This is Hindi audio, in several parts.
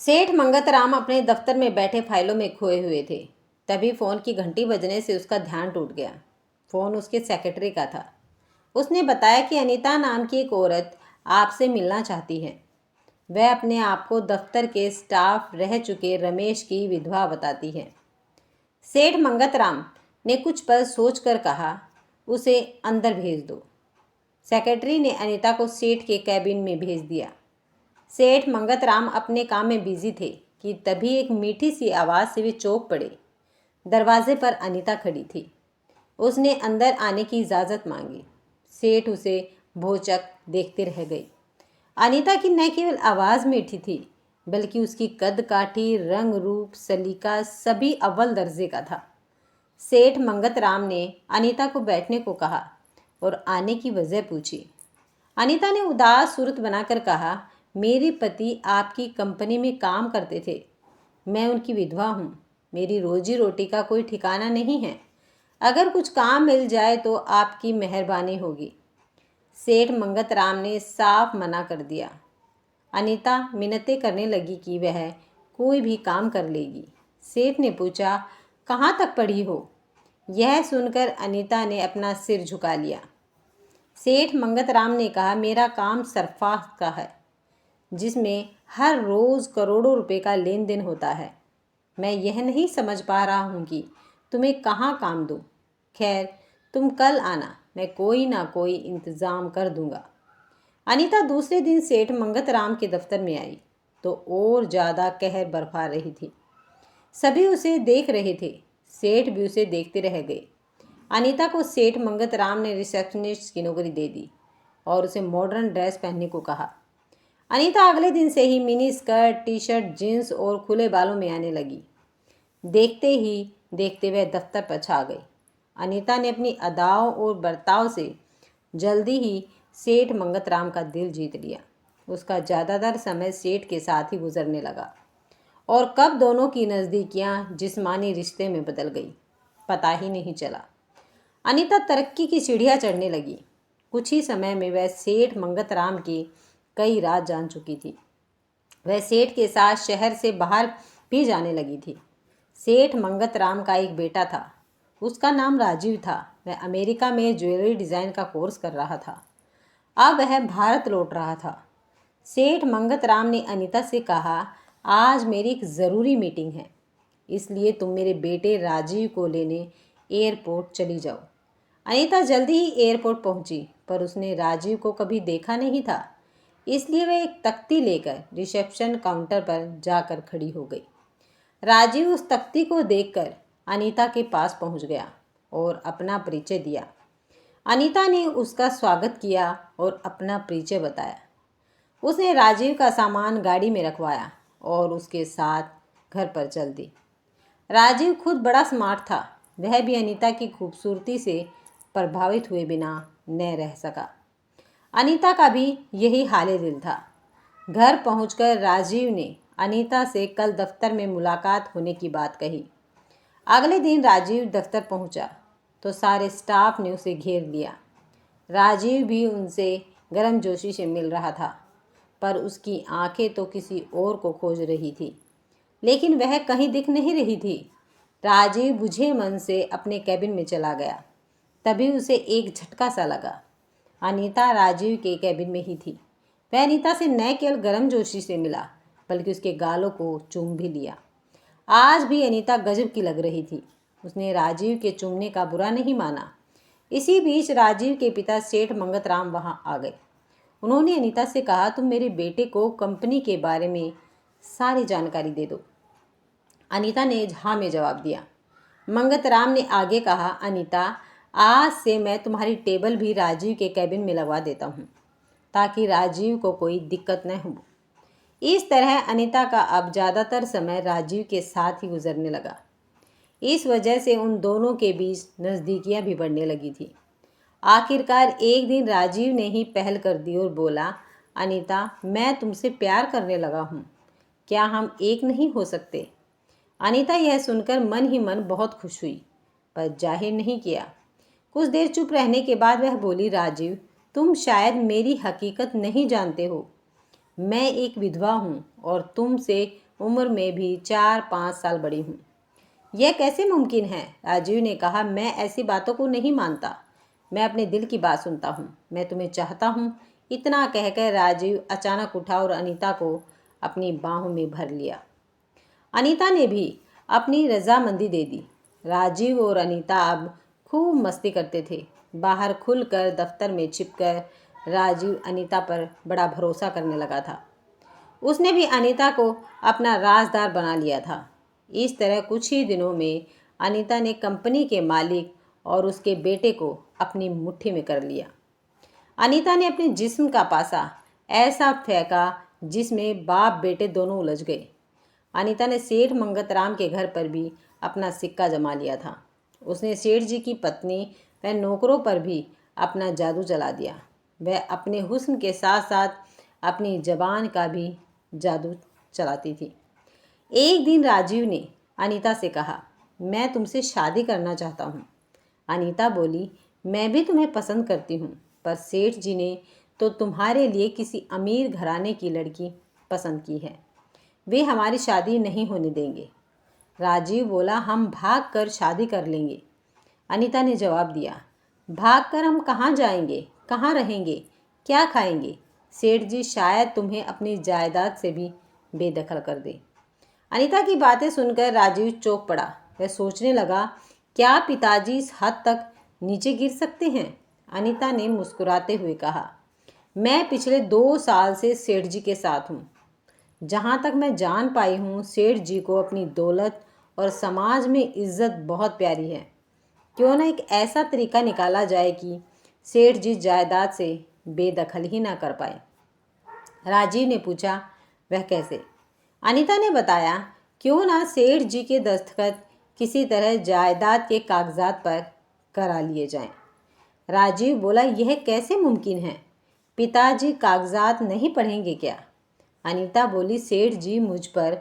सेठ मंगतराम अपने दफ्तर में बैठे फाइलों में खोए हुए थे। तभी फ़ोन की घंटी बजने से उसका ध्यान टूट गया। फ़ोन उसके सेक्रेटरी का था। उसने बताया कि अनीता नाम की एक औरत आपसे मिलना चाहती है। वह अपने आप को दफ्तर के स्टाफ रह चुके रमेश की विधवा बताती है। सेठ मंगतराम ने कुछ पल सोचकर कहा, उसे अंदर भेज दो। सेक्रेटरी ने अनीता को सेठ के कैबिन में भेज दिया। सेठ मंगतराम अपने काम में बिजी थे कि तभी एक मीठी सी आवाज़ से वे चौंक पड़े। दरवाजे पर अनीता खड़ी थी। उसने अंदर आने की इजाज़त मांगी। सेठ उसे भौचक देखते रह गई। अनीता की न केवल आवाज़ मीठी थी, बल्कि उसकी कद काठी, रंग रूप, सलीका सभी अव्वल दर्जे का था। सेठ मंगतराम ने अनीता को बैठने को कहा और आने की वजह पूछी। अनीता ने उदास सूरत बनाकर कहा, मेरे पति आपकी कंपनी में काम करते थे। मैं उनकी विधवा हूँ। मेरी रोजी रोटी का कोई ठिकाना नहीं है। अगर कुछ काम मिल जाए तो आपकी मेहरबानी होगी। सेठ मंगतराम ने साफ मना कर दिया। अनीता मिन्नतें करने लगी कि वह कोई भी काम कर लेगी। सेठ ने पूछा, कहाँ तक पढ़ी हो? यह सुनकर अनीता ने अपना सिर झुका लिया। सेठ मंगतराम ने कहा, मेरा काम सरफा का है, जिसमें हर रोज़ करोड़ों रुपए का लेन देन होता है। मैं यह नहीं समझ पा रहा हूँ कि तुम्हें कहाँ काम दूँ। खैर, तुम कल आना, मैं कोई ना कोई इंतज़ाम कर दूँगा। अनीता दूसरे दिन सेठ मंगतराम के दफ्तर में आई तो और ज़्यादा कहर बरपा रही थी। सभी उसे देख रहे थे। सेठ भी उसे देखते रह गए। अनीता को सेठ मंगतराम ने रिसेप्शनिस्ट की नौकरी दे दी और उसे मॉडर्न ड्रेस पहनने को कहा। अनीता अगले दिन से ही mini skirt, T shirt, jeans और खुले बालों में आने लगी। देखते ही देखते वह दफ्तर पर छा गई। अनीता ने अपनी अदाओं और बर्ताव से जल्दी ही सेठ मंगतराम का दिल जीत लिया। उसका ज़्यादातर समय सेठ के साथ ही गुजरने लगा और कब दोनों की नज़दीकियाँ जिस्मानी रिश्ते में बदल गई, पता ही नहीं चला। अनीता तरक्की की सीढ़ियाँ चढ़ने लगी। कुछ ही समय में वह सेठ मंगतराम की कई राज जान चुकी थी। वह सेठ के साथ शहर से बाहर भी जाने लगी थी। सेठ मंगतराम का एक बेटा था। उसका नाम राजीव था। वह अमेरिका में ज्वेलरी डिज़ाइन का कोर्स कर रहा था। अब वह भारत लौट रहा था। सेठ मंगतराम ने अनीता से कहा, आज मेरी एक ज़रूरी मीटिंग है, इसलिए तुम मेरे बेटे राजीव को लेने एयरपोर्ट चली जाओ। अनीता जल्दी ही एयरपोर्ट पहुंची, पर उसने राजीव को कभी देखा नहीं था, इसलिए वह एक तख्ती लेकर रिसेप्शन काउंटर पर जाकर खड़ी हो गई। राजीव उस तख्ती को देखकर अनीता के पास पहुंच गया और अपना परिचय दिया। अनीता ने उसका स्वागत किया और अपना परिचय बताया। उसने राजीव का सामान गाड़ी में रखवाया और उसके साथ घर पर चल दी। राजीव खुद बड़ा स्मार्ट था। वह भी अनीता की खूबसूरती से प्रभावित हुए बिना न रह सका। अनीता का भी यही हाल दिल था। घर पहुंचकर राजीव ने अनीता से कल दफ्तर में मुलाकात होने की बात कही। अगले दिन राजीव दफ्तर पहुंचा तो सारे स्टाफ ने उसे घेर लिया। राजीव भी उनसे गर्मजोशी से मिल रहा था, पर उसकी आंखें तो किसी और को खोज रही थी, लेकिन वह कहीं दिख नहीं रही थी। राजीव बुझे मन से अपने कैबिन में चला गया। तभी उसे एक झटका सा लगा। अनीता राजीव के कैबिन में ही थी। वह अनीता से न केवल गर्मजोशी से मिला, बल्कि उसके गालों को चूम भी लिया। आज भी अनीता गजब की लग रही थी। उसने राजीव के चूमने का बुरा नहीं माना। इसी बीच राजीव के पिता सेठ मंगतराम वहां आ गए। उन्होंने अनीता से कहा, तुम मेरे बेटे को कंपनी के बारे में सारी जानकारी दे दो। अनीता ने हाँ में जवाब दिया। मंगतराम ने आगे कहा, अनीता, आज से मैं तुम्हारी टेबल भी राजीव के कैबिन में लगवा देता हूँ, ताकि राजीव को कोई दिक्कत न हो। इस तरह अनीता का अब ज़्यादातर समय राजीव के साथ ही गुजरने लगा। इस वजह से उन दोनों के बीच नज़दीकियाँ भी बढ़ने लगी थी। आखिरकार एक दिन राजीव ने ही पहल कर दी और बोला, अनीता, मैं तुमसे प्यार करने लगा हूँ, क्या हम एक नहीं हो सकते? अनीता यह सुनकर मन ही मन बहुत खुश हुई, पर जाहिर नहीं किया। कुछ देर चुप रहने के बाद वह बोली, राजीव, तुम शायद मेरी हकीकत नहीं जानते हो। मैं एक विधवा हूँ और तुमसे उम्र में भी 4-5 साल बड़ी हूँ। यह कैसे मुमकिन है? राजीव ने कहा, मैं ऐसी बातों को नहीं मानता। मैं अपने दिल की बात सुनता हूँ। मैं तुम्हें चाहता हूँ। इतना कहकर राजीव अचानक उठा और अनीता को अपनी बाहों में भर लिया। अनीता ने भी अपनी रजामंदी दे दी। राजीव और अनीता अब खूब मस्ती करते थे। बाहर खुलकर दफ्तर में छिपकर राजीव अनीता पर बड़ा भरोसा करने लगा था। उसने भी अनीता को अपना राजदार बना लिया था। इस तरह कुछ ही दिनों में अनीता ने कंपनी के मालिक और उसके बेटे को अपनी मुट्ठी में कर लिया। अनीता ने अपने जिस्म का पासा ऐसा फेंका जिसमें बाप बेटे दोनों उलझ गए। अनीता ने सेठ मंगतराम के घर पर भी अपना सिक्का जमा लिया था। उसने सेठ जी की पत्नी व नौकरों पर भी अपना जादू चला दिया। वह अपने हुस्न के साथ साथ अपनी जबान का भी जादू चलाती थी। एक दिन राजीव ने अनीता से कहा, मैं तुमसे शादी करना चाहता हूँ। अनीता बोली, मैं भी तुम्हें पसंद करती हूँ, पर सेठ जी ने तो तुम्हारे लिए किसी अमीर घराने की लड़की पसंद की है। वे हमारी शादी नहीं होने देंगे। राजीव बोला, हम भाग कर शादी कर लेंगे। अनीता ने जवाब दिया, भाग कर हम कहाँ जाएंगे, कहाँ रहेंगे, क्या खाएंगे? सेठ जी शायद तुम्हें अपनी जायदाद से भी बेदखल कर दे। अनीता की बातें सुनकर राजीव चौंक पड़ा। वह सोचने लगा, क्या पिताजी इस हद तक नीचे गिर सकते हैं? अनीता ने मुस्कुराते हुए कहा, मैं पिछले 2 साल से सेठ जी के साथ हूँ। जहाँ तक मैं जान पाई हूँ, सेठ जी को अपनी दौलत और समाज में इज्जत बहुत प्यारी है। क्यों ना एक ऐसा तरीका निकाला जाए कि सेठ जी जायदाद से बेदखल ही ना कर पाए। राजीव ने पूछा, वह कैसे? अनीता ने बताया, क्यों ना सेठ जी के दस्तखत किसी तरह जायदाद के कागजात पर करा लिए जाएं। राजीव बोला, यह कैसे मुमकिन है? पिताजी कागजात नहीं पढ़ेंगे क्या? अनीता बोली, सेठ जी मुझ पर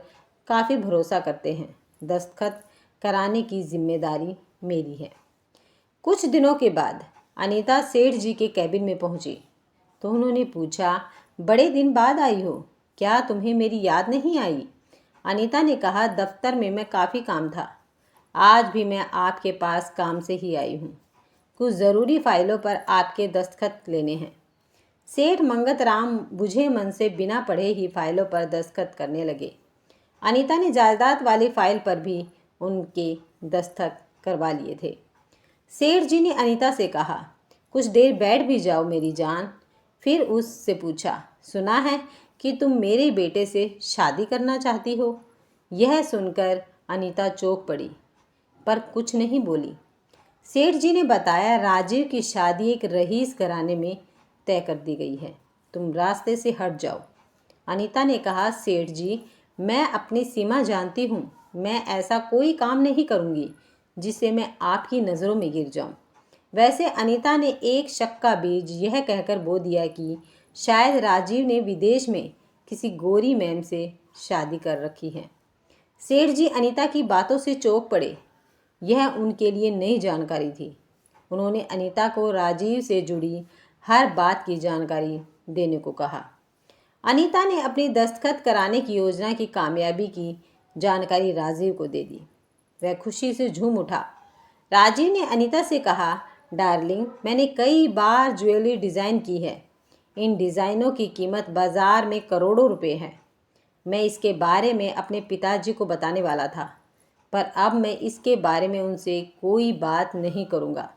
काफ़ी भरोसा करते हैं। दस्तखत कराने की जिम्मेदारी मेरी है। कुछ दिनों के बाद अनीता सेठ जी के कैबिन में पहुंची तो उन्होंने पूछा, बड़े दिन बाद आई हो, क्या तुम्हें मेरी याद नहीं आई? अनीता ने कहा, दफ्तर में मैं काफ़ी काम था। आज भी मैं आपके पास काम से ही आई हूँ। कुछ ज़रूरी फाइलों पर आपके दस्तखत लेने हैं। सेठ मंगतराम बुझे मन से बिना पढ़े ही फाइलों पर दस्तखत करने लगे। अनीता ने जायदाद वाली फाइल पर भी उनके दस्तखत करवा लिए थे। सेठ जी ने अनीता से कहा, कुछ देर बैठ भी जाओ मेरी जान। फिर उससे पूछा, सुना है कि तुम मेरे बेटे से शादी करना चाहती हो? यह सुनकर अनीता चौंक पड़ी, पर कुछ नहीं बोली। सेठ जी ने बताया, राजीव की शादी एक रईस घराने में तय कर दी गई है। तुम रास्ते से हट जाओ। अनीता ने कहा, सेठ जी, मैं अपनी सीमा जानती हूँ। मैं ऐसा कोई काम नहीं करूँगी जिससे मैं आपकी नज़रों में गिर जाऊँ। वैसे अनीता ने एक शक का बीज यह कहकर बो दिया कि शायद राजीव ने विदेश में किसी गोरी मैम से शादी कर रखी है। सेठ जी अनीता की बातों से चौंक पड़े। यह उनके लिए नई जानकारी थी। उन्होंने अनीता को राजीव से जुड़ी हर बात की जानकारी देने को कहा। अनीता ने अपनी दस्तखत कराने की योजना की कामयाबी की जानकारी राजीव को दे दी। वह खुशी से झूम उठा। राजीव ने अनीता से कहा, डार्लिंग, मैंने कई बार ज्वेलरी डिज़ाइन की है। इन डिज़ाइनों की कीमत बाज़ार में करोड़ों रुपए है। मैं इसके बारे में अपने पिताजी को बताने वाला था, पर अब मैं इसके बारे में उनसे कोई बात नहीं करूँगा।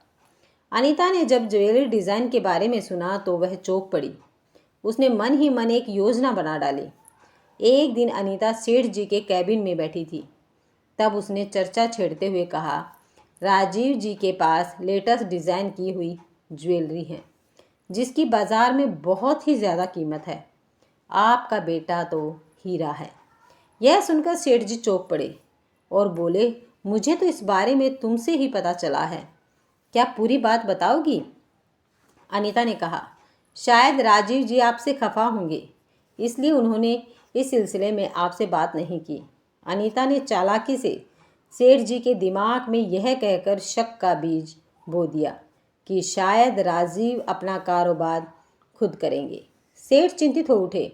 अनीता ने जब ज्वेलरी डिज़ाइन के बारे में सुना तो वह चौंक पड़ी। उसने मन ही मन एक योजना बना डाली। एक दिन अनीता सेठ जी के कैबिन में बैठी थी। तब उसने चर्चा छेड़ते हुए कहा, राजीव जी के पास लेटेस्ट डिज़ाइन की हुई ज्वेलरी है जिसकी बाज़ार में बहुत ही ज़्यादा कीमत है। आपका बेटा तो हीरा है। यह सुनकर सेठ जी चौंक पड़े और बोले, मुझे तो इस बारे में तुमसे ही पता चला है। क्या पूरी बात बताओगी? अनीता ने कहा, शायद राजीव जी आपसे खफा होंगे, इसलिए उन्होंने इस सिलसिले में आपसे बात नहीं की। अनीता ने चालाकी से सेठ जी के दिमाग में यह कहकर शक का बीज बो दिया कि शायद राजीव अपना कारोबार खुद करेंगे। सेठ चिंतित हो उठे।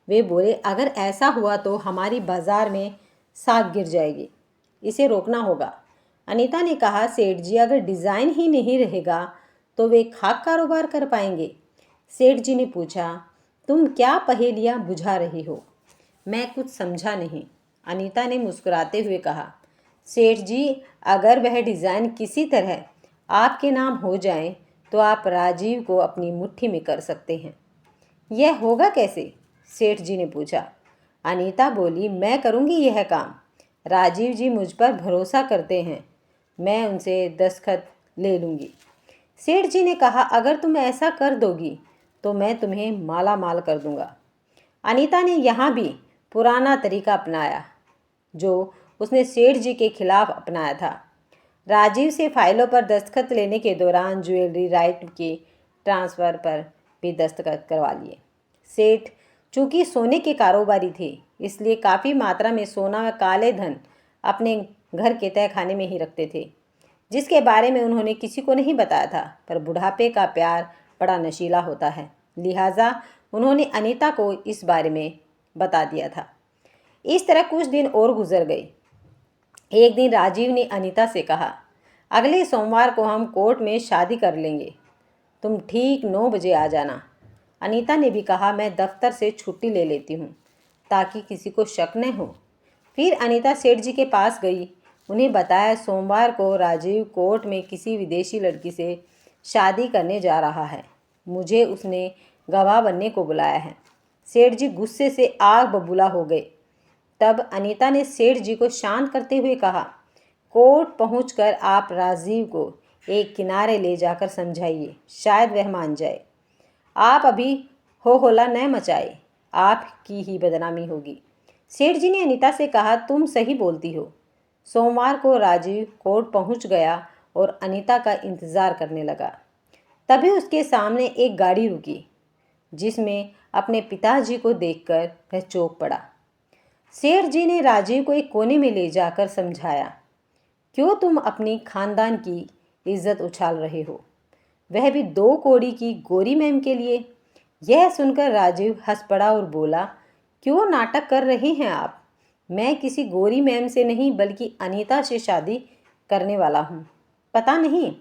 वे बोले, अगर ऐसा हुआ तो हमारी बाजार में साख गिर जाएगी, इसे रोकना होगा। अनीता ने कहा, सेठ जी अगर डिज़ाइन ही नहीं रहेगा तो वे खाक कारोबार कर पाएंगे। सेठ जी ने पूछा, तुम क्या पहेलियाँ बुझा रही हो? मैं कुछ समझा नहीं। अनीता ने मुस्कुराते हुए कहा, सेठ जी अगर वह डिज़ाइन किसी तरह आपके नाम हो जाए तो आप राजीव को अपनी मुट्ठी में कर सकते हैं। यह होगा कैसे? सेठ जी ने पूछा। अनीता बोली, मैं करूँगी यह काम। राजीव जी मुझ पर भरोसा करते हैं, मैं उनसे दस्तखत ले लूँगी। सेठ जी ने कहा, अगर तुम ऐसा कर दोगी तो मैं तुम्हें माला माल कर दूँगा। अनीता ने यहाँ भी पुराना तरीका अपनाया जो उसने सेठ जी के खिलाफ अपनाया था। राजीव से फाइलों पर दस्तखत लेने के दौरान ज्वेलरी राइट के ट्रांसफ़र पर भी दस्तखत करवा लिए। सेठ चूँकि सोने के कारोबारी थे, इसलिए काफ़ी मात्रा में सोना व काले धन अपने घर के तहखाने में ही रखते थे, जिसके बारे में उन्होंने किसी को नहीं बताया था। पर बुढ़ापे का प्यार बड़ा नशीला होता है, लिहाजा उन्होंने अनीता को इस बारे में बता दिया था। इस तरह कुछ दिन और गुजर गए। एक दिन राजीव ने अनीता से कहा, अगले सोमवार को हम कोर्ट में शादी कर लेंगे, तुम ठीक 9 बजे आ जाना। अनीता ने भी कहा, मैं दफ्तर से छुट्टी ले लेती हूँ ताकि किसी को शक न हो। फिर अनीता सेठ जी के पास गई, उन्हें बताया सोमवार को राजीव कोर्ट में किसी विदेशी लड़की से शादी करने जा रहा है, मुझे उसने गवाह बनने को बुलाया है। सेठ जी गुस्से से आग बबूला हो गए। तब अनीता ने सेठ जी को शांत करते हुए कहा, कोर्ट पहुंचकर आप राजीव को एक किनारे ले जाकर समझाइए, शायद वह मान जाए। आप अभी हो हल्ला न मचाए, आपकी ही बदनामी होगी। सेठ जी ने अनीता से कहा, तुम सही बोलती हो। सोमवार को राजीव कोर्ट पहुंच गया और अनीता का इंतज़ार करने लगा। तभी उसके सामने एक गाड़ी रुकी, जिसमें अपने पिताजी को देखकर वह चौंक पड़ा। सेठ जी ने राजीव को एक कोने में ले जाकर समझाया, क्यों तुम अपनी खानदान की इज्जत उछाल रहे हो, वह भी 2 कौड़ी की गोरी मैम के लिए। यह सुनकर राजीव हंस पड़ा और बोला, क्यों नाटक कर रहे हैं आप? मैं किसी गोरी मैम से नहीं बल्कि अनीता से शादी करने वाला हूँ। पता नहीं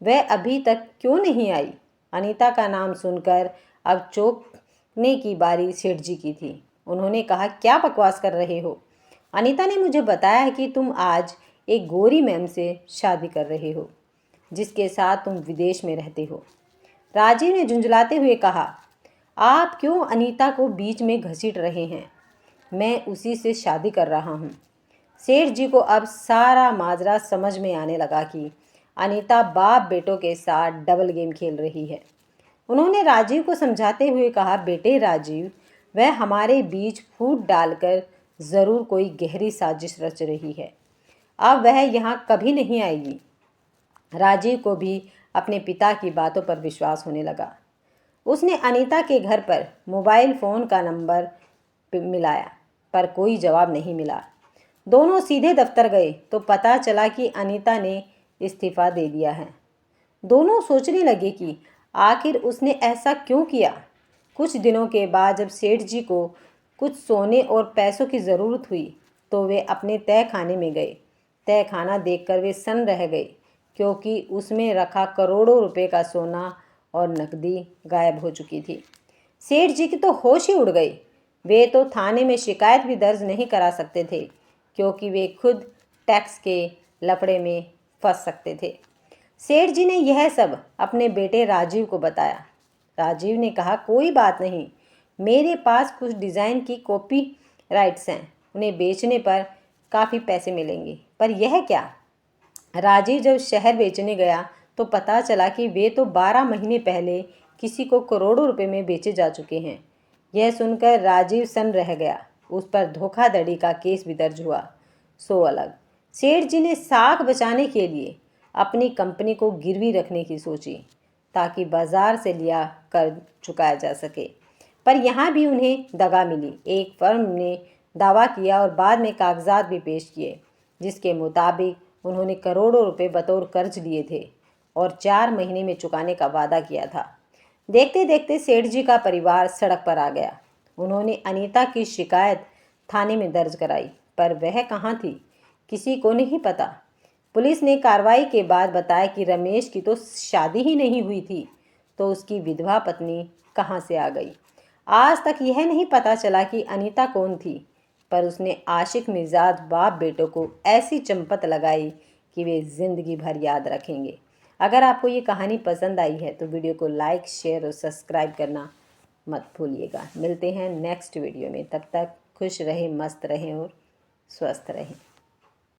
वह अभी तक क्यों नहीं आई। अनीता का नाम सुनकर अब चौंकने की बारी सेठ जी की थी। उन्होंने कहा, क्या बकवास कर रहे हो? अनीता ने मुझे बताया है कि तुम आज एक गोरी मैम से शादी कर रहे हो, जिसके साथ तुम विदेश में रहते हो। राजीव ने झुंझलाते हुए कहा, आप क्यों अनीता को बीच में घसीट रहे हैं? मैं उसी से शादी कर रहा हूँ। सेठ जी को अब सारा माजरा समझ में आने लगा कि अनीता बाप बेटों के साथ डबल गेम खेल रही है। उन्होंने राजीव को समझाते हुए कहा, बेटे राजीव, वह हमारे बीच फूट डालकर ज़रूर कोई गहरी साजिश रच रही है। अब वह यहाँ कभी नहीं आएगी। राजीव को भी अपने पिता की बातों पर विश्वास होने लगा। उसने अनीता के घर पर मोबाइल फ़ोन का नंबर मिलाया, पर कोई जवाब नहीं मिला। दोनों सीधे दफ्तर गए तो पता चला कि अनीता ने इस्तीफ़ा दे दिया है। दोनों सोचने लगे कि आखिर उसने ऐसा क्यों किया। कुछ दिनों के बाद जब सेठ जी को कुछ सोने और पैसों की ज़रूरत हुई तो वे अपने तय खाने में गए। तय खाना देखकर वे सन्न रह गए, क्योंकि उसमें रखा करोड़ों रुपए का सोना और नकदी गायब हो चुकी थी। सेठ जी की तो होश ही उड़ गई। वे तो थाने में शिकायत भी दर्ज नहीं करा सकते थे, क्योंकि वे खुद टैक्स के लफड़े में फंस सकते थे। सेठ जी ने यह सब अपने बेटे राजीव को बताया। राजीव ने कहा, कोई बात नहीं, मेरे पास कुछ डिज़ाइन की कॉपी राइट्स हैं, उन्हें बेचने पर काफ़ी पैसे मिलेंगे। पर यह क्या? राजीव जब शहर बेचने गया तो पता चला कि वे तो 12 महीने पहले किसी को करोड़ों रुपए में बेचे जा चुके हैं। यह सुनकर राजीव सन्न रह गया। उस पर धोखाधड़ी का केस भी दर्ज हुआ, सो अलग। सेठ जी ने साख बचाने के लिए अपनी कंपनी को गिरवी रखने की सोची, ताकि बाजार से लिया कर्ज चुकाया जा सके। पर यहाँ भी उन्हें दगा मिली। एक फर्म ने दावा किया और बाद में कागजात भी पेश किए, जिसके मुताबिक उन्होंने करोड़ों रुपए बतौर कर्ज लिए थे और 4 महीने में चुकाने का वादा किया था। देखते देखते सेठ जी का परिवार सड़क पर आ गया। उन्होंने अनीता की शिकायत थाने में दर्ज कराई, पर वह कहाँ थी किसी को नहीं पता। पुलिस ने कार्रवाई के बाद बताया कि रमेश की तो शादी ही नहीं हुई थी, तो उसकी विधवा पत्नी कहाँ से आ गई। आज तक यह नहीं पता चला कि अनीता कौन थी, पर उसने आशिक मिजाज बाप बेटों को ऐसी चंपत लगाई कि वे ज़िंदगी भर याद रखेंगे। अगर आपको ये कहानी पसंद आई है तो वीडियो को लाइक, शेयर और सब्सक्राइब करना मत भूलिएगा। मिलते हैं नेक्स्ट वीडियो में, तब तक खुश रहें, मस्त रहें और स्वस्थ रहें।